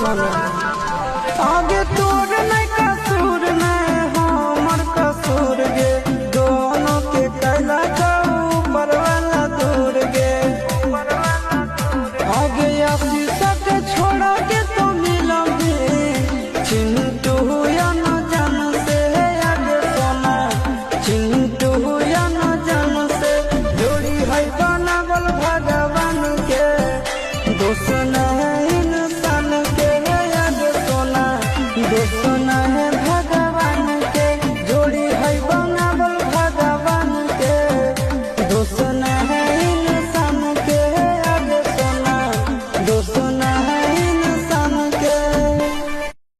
सुन आगे तोर नहीं कसूर नहीं हमर कसूर गे दोनों के कैला जाऊ परवाला दूर गे आगे आशीष के छोड़ा के तो मिलोगे चिंटू या न जान से आगे सोना चिंटू या न जान से जोड़ी है बनावल भगवान के दोस्त न है इंसान के आगे सोना दोस्त न है